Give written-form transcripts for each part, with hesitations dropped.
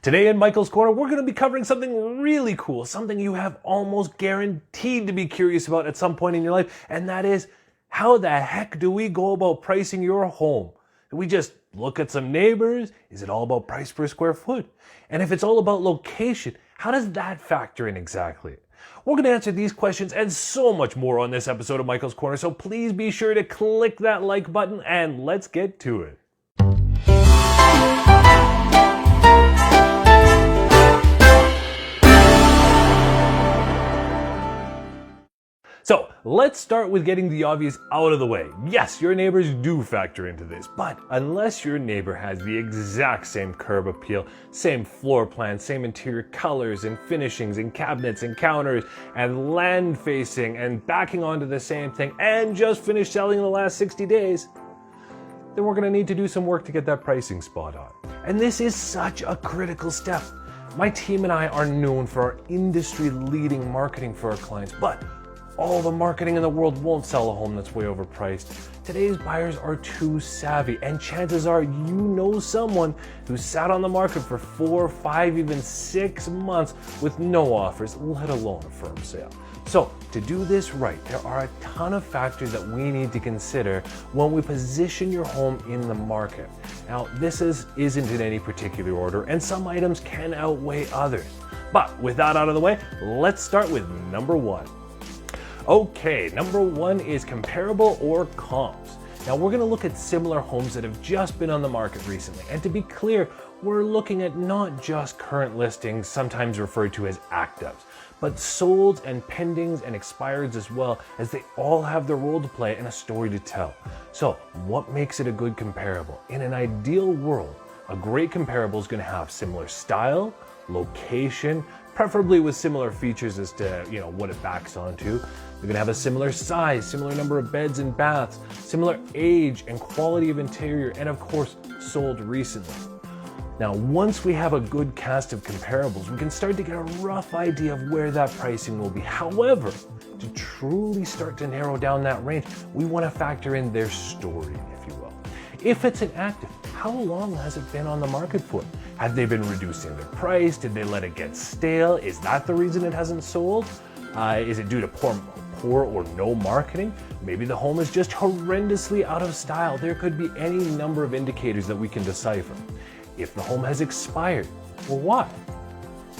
Today in Michael's Corner, we're going to be covering something really cool, something you have almost guaranteed to be curious about at some point in your life, and that is, how the heck do we go about pricing your home? Do we just look at some neighbors? Is it all about price per square foot? And if it's all about location, how does that factor in exactly? We're going to answer these questions and so much more on this episode of Michael's Corner, so please be sure to click that like button and let's get to it. So let's start with getting the obvious out of the way. Yes, your neighbors do factor into this, but unless your neighbor has the exact same curb appeal, same floor plan, same interior colors and finishings and cabinets and counters and land facing and backing onto the same thing and just finished selling in the last 60 days, then we're going to need to do some work to get that pricing spot on. And this is such a critical step. My team and I are known for our industry-leading marketing for our clients, but all the marketing in the world won't sell a home that's way overpriced. Today's buyers are too savvy, and chances are you know someone who sat on the market for 4, 5, even 6 months with no offers, let alone a firm sale. So to do this right, there are a ton of factors that we need to consider when we position your home in the market. Now, this isn't in any particular order, and some items can outweigh others. But with that out of the way, let's start with number 1. Okay, number 1 is comparable or comps. Now we're going to look at similar homes that have just been on the market recently. And to be clear, we're looking at not just current listings, sometimes referred to as actives, but solds and pendings and expireds as well, as they all have their role to play and a story to tell. So what makes it a good comparable? In an ideal world, a great comparable is going to have similar style, location, preferably with similar features as to what it backs onto. You're going to have a similar size, similar number of beds and baths, similar age and quality of interior, and of course, sold recently. Now, once we have a good cast of comparables, we can start to get a rough idea of where that pricing will be. However, to truly start to narrow down that range, we want to factor in their story, if you will. If it's an active, how long has it been on the market for? Have they been reducing their price? Did they let it get stale? Is that the reason it hasn't sold? Is it due to poor or no marketing? Maybe the home is just horrendously out of style. There could be any number of indicators that we can decipher. If the home has expired, well, why?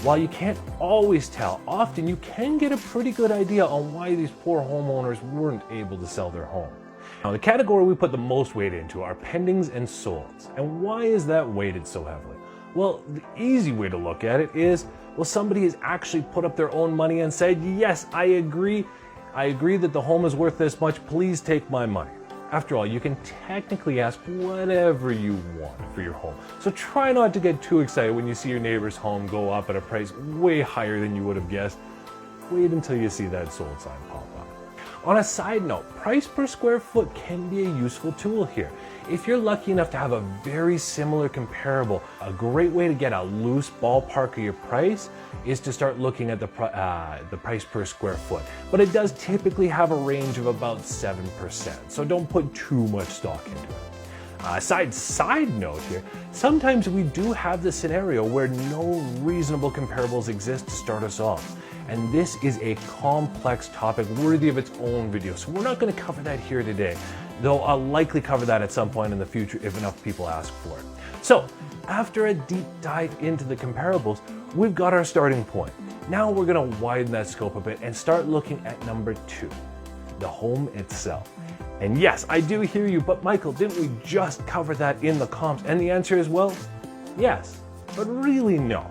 While you can't always tell, often you can get a pretty good idea on why these poor homeowners weren't able to sell their home. Now, the category we put the most weight into are pendings and solds. And why is that weighted so heavily? Well, the easy way to look at it is, somebody has actually put up their own money and said, yes, I agree that the home is worth this much, please take my money. After all, you can technically ask whatever you want for your home. So try not to get too excited when you see your neighbor's home go up at a price way higher than you would have guessed. Wait until you see that sold sign pop up. On a side note, price per square foot can be a useful tool here. If you're lucky enough to have a very similar comparable, a great way to get a loose ballpark of your price is to start looking at the price per square foot. But it does typically have a range of about 7%, so don't put too much stock into it. Side note here, sometimes we do have the scenario where no reasonable comparables exist to start us off. And this is a complex topic worthy of its own video. So we're not going to cover that here today, though I'll likely cover that at some point in the future if enough people ask for it. So after a deep dive into the comparables, we've got our starting point. Now we're going to widen that scope a bit and start looking at number 2, the home itself. And yes, I do hear you, but Michael, didn't we just cover that in the comps? And the answer is, well, yes, but really no.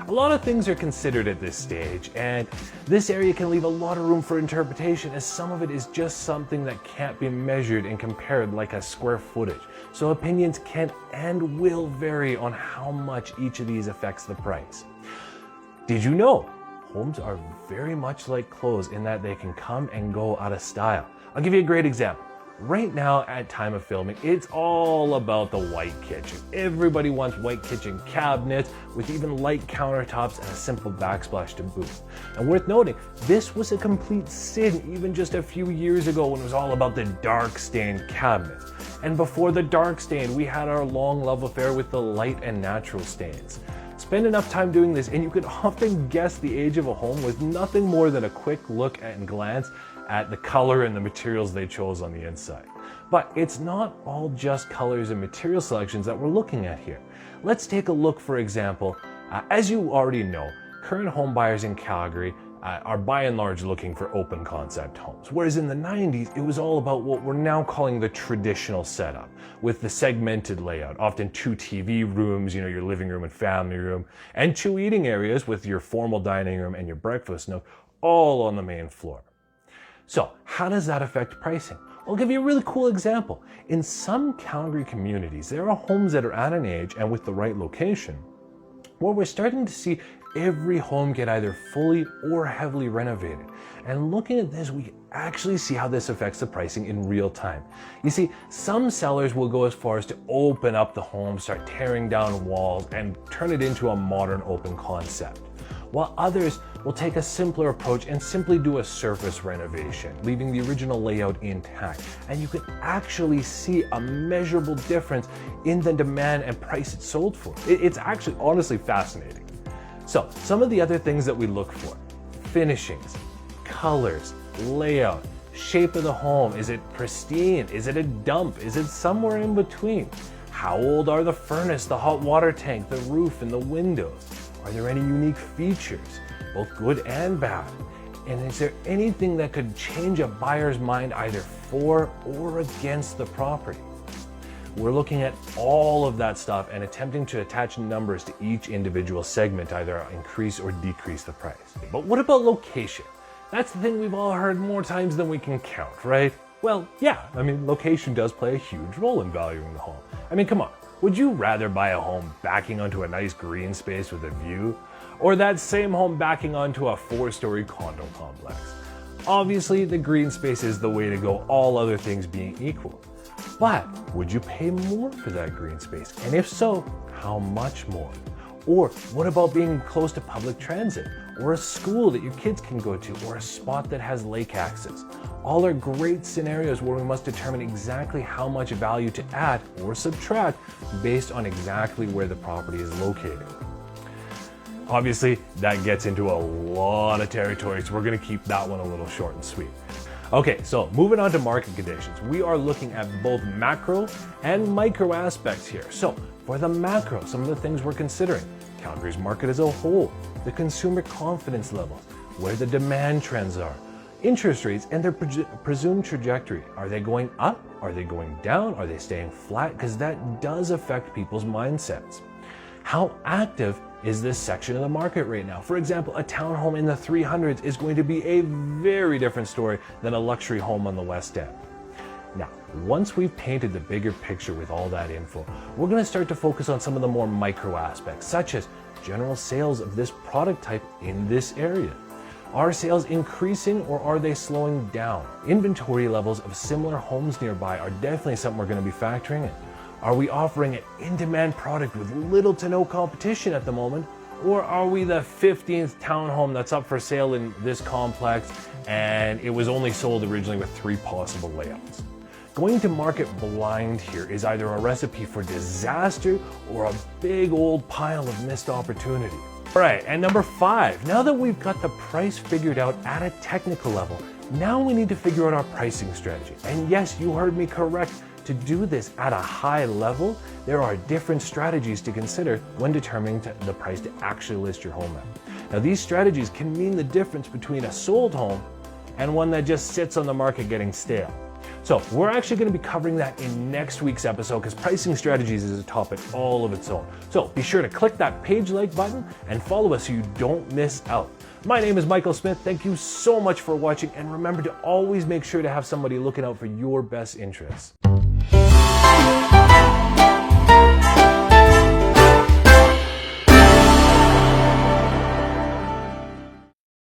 A lot of things are considered at this stage, and this area can leave a lot of room for interpretation, as some of it is just something that can't be measured and compared like a square footage. So opinions can and will vary on how much each of these affects the price. Did you know homes are very much like clothes in that they can come and go out of style? I'll give you a great example. Right now, at time of filming, it's all about the white kitchen. Everybody wants white kitchen cabinets with even light countertops and a simple backsplash to boot. And worth noting, this was a complete sin even just a few years ago when it was all about the dark stained cabinets. And before the dark stain, we had our long love affair with the light and natural stains. Spend enough time doing this and you can often guess the age of a home with nothing more than a quick look and glance at the color and the materials they chose on the inside. But it's not all just colors and material selections that we're looking at here. Let's take a look, for example, as you already know, current home buyers in Calgary are by and large looking for open concept homes. Whereas in the 90s, it was all about what we're now calling the traditional setup, with the segmented layout, often 2 TV rooms, your living room and family room, and 2 eating areas with your formal dining room and your breakfast nook, all on the main floor. So how does that affect pricing? I'll give you a really cool example. In some Calgary communities, there are homes that are at an age and with the right location where we're starting to see every home get either fully or heavily renovated. And looking at this, we can actually see how this affects the pricing in real time. You see, some sellers will go as far as to open up the home, start tearing down walls, and turn it into a modern open concept, while others will take a simpler approach and simply do a surface renovation, leaving the original layout intact. And you can actually see a measurable difference in the demand and price it's sold for. It's actually honestly fascinating. So, some of the other things that we look for: finishings, colors, layout, shape of the home. Is it pristine? Is it a dump? Is it somewhere in between? How old are the furnace, the hot water tank, the roof, and the windows? Are there any unique features, both good and bad? And is there anything that could change a buyer's mind either for or against the property? We're looking at all of that stuff and attempting to attach numbers to each individual segment, either increase or decrease the price. But what about location? That's the thing we've all heard more times than we can count, right? Well, yeah, location does play a huge role in valuing the home. Come on, would you rather buy a home backing onto a nice green space with a view, or that same home backing onto a 4-story condo complex? Obviously, the green space is the way to go, all other things being equal. But would you pay more for that green space? And if so, how much more? Or what about being close to public transit, or a school that your kids can go to, or a spot that has lake access? All are great scenarios where we must determine exactly how much value to add or subtract based on exactly where the property is located. Obviously, that gets into a lot of territory, so we're going to keep that one a little short and sweet. Okay, so moving on to market conditions, we are looking at both macro and micro aspects here. So for the macro, some of the things we're considering: Calgary's market as a whole, the consumer confidence levels, where the demand trends are, interest rates and their presumed trajectory. Are they going up? Are they going down? Are they staying flat? Because that does affect people's mindsets. How active is this section of the market right now? For example, a townhome in the 300s is going to be a very different story than a luxury home on the West End. Now, once we've painted the bigger picture with all that info, we're going to start to focus on some of the more micro aspects, such as general sales of this product type in this area. Are sales increasing or are they slowing down? Inventory levels of similar homes nearby are definitely something we're going to be factoring in. Are we offering an in-demand product with little to no competition at the moment? Or are we the 15th townhome that's up for sale in this complex and it was only sold originally with 3 possible layouts? Going to market blind here is either a recipe for disaster or a big old pile of missed opportunity. All right, and number 5, now that we've got the price figured out at a technical level, now we need to figure out our pricing strategy. And yes, you heard me correct. To do this at a high level, there are different strategies to consider when determining the price to actually list your home at. Now, these strategies can mean the difference between a sold home and one that just sits on the market getting stale. So we're actually going to be covering that in next week's episode, because pricing strategies is a topic all of its own. So be sure to click that page like button and follow us so you don't miss out. My name is Michael Smith. Thank you so much for watching, and remember to always make sure to have somebody looking out for your best interests.